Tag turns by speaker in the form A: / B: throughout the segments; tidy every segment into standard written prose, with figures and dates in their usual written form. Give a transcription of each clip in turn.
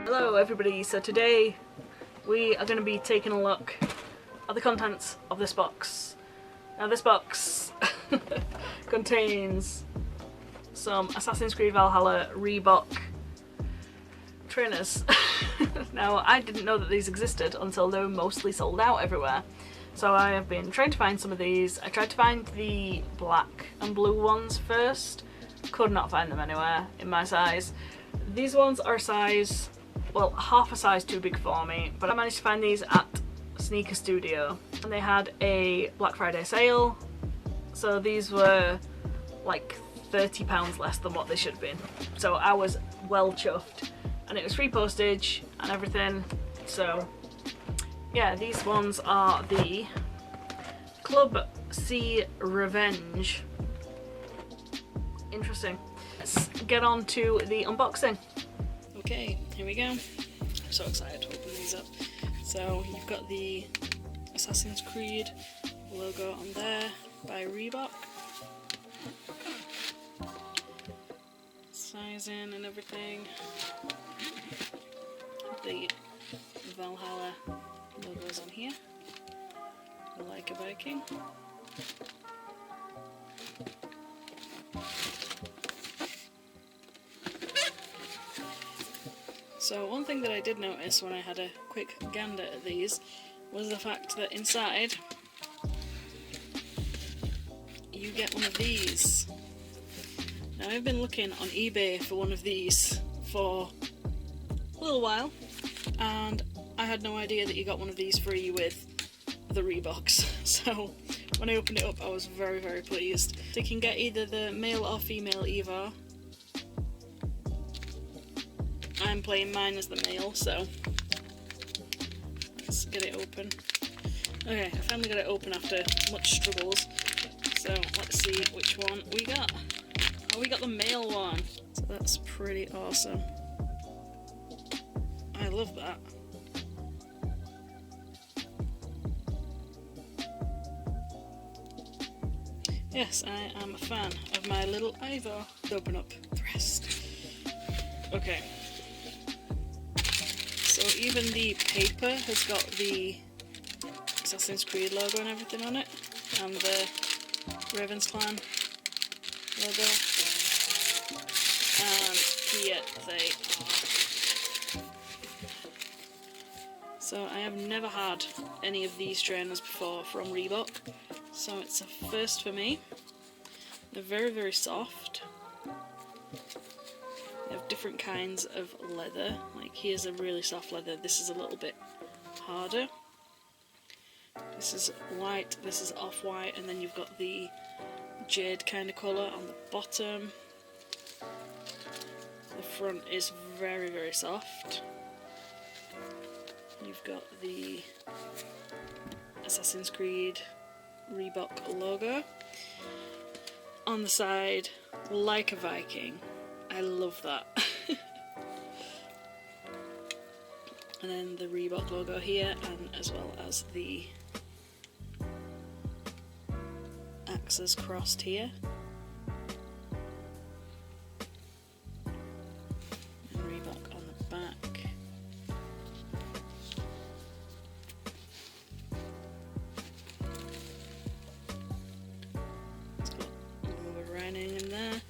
A: Hello everybody, so today we are going to be taking a look at the contents of this box. Now this box contains some Assassin's Creed Valhalla Reebok trainers. Now I didn't know that these existed until they were mostly sold out everywhere. So I have been trying to find some of these. I tried to find the black and blue ones first. Could not find them anywhere in my size. These ones are size, well, half a size too big for me, but I managed to find these at Sneaker Studio and they had a Black Friday sale. So these were like £30 less than what they should have been. So I was well chuffed. And it was free postage and everything. So yeah, these ones are the Club C Revenge. Interesting. Let's get on to the unboxing. Okay, here we go. I'm so excited to open these up. So you've got the Assassin's Creed logo on there by Reebok. Sizing and everything. The Valhalla logos on here. Like a Viking. So one thing that I did notice when I had a quick gander at these was the fact that inside you get one of these. Now I've been looking on eBay for one of these for a little while and I had no idea that you got one of these free with the Reeboks. So when I opened it up I was very pleased. So you can get either the male or female Evo. I'm playing mine as the male, so let's get it open. Okay, I finally got it open after much struggles. So let's see which one we got. Oh, we got the male one. So that's pretty awesome. I love that. Yes, I am a fan of my little Ivo. Let's open up the rest. Okay. So even the paper has got the Assassin's Creed logo and everything on it, and the Ravens Clan logo, and here they are. So I have never had any of these trainers before from Reebok, so it's a first for me. They're very soft. They have different kinds of leather, like here's a really soft leather, this is a little bit harder. This is white, this is off-white, and then you've got the jade kind of colour on the bottom. The front is very soft. You've got the Assassin's Creed Reebok logo. On the side, like a Viking. I love that. And then the Reebok logo here, and as well as the axes crossed here. And Reebok on the back. It's got a little bit of writing in there.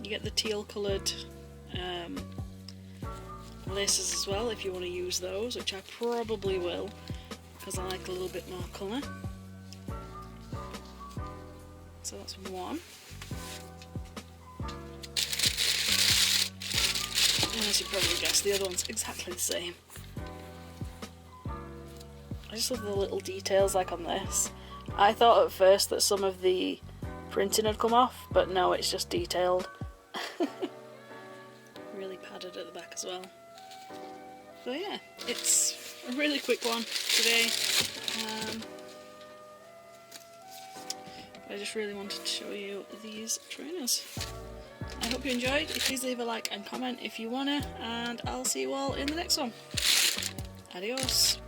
A: You get the teal coloured laces as well if you want to use those, which I probably will because I like a little bit more colour. So that's one. And as you probably guessed, the other one's exactly the same. I just love the little details like on this. I thought at first that some of the printing had come off, but no, it's just detailed. Really padded at the back as well. So yeah, it's a really quick one today. I just really wanted to show you these trainers. I hope you enjoyed. Please leave a like and comment if you wanna, and I'll see you all in the next one. Adios.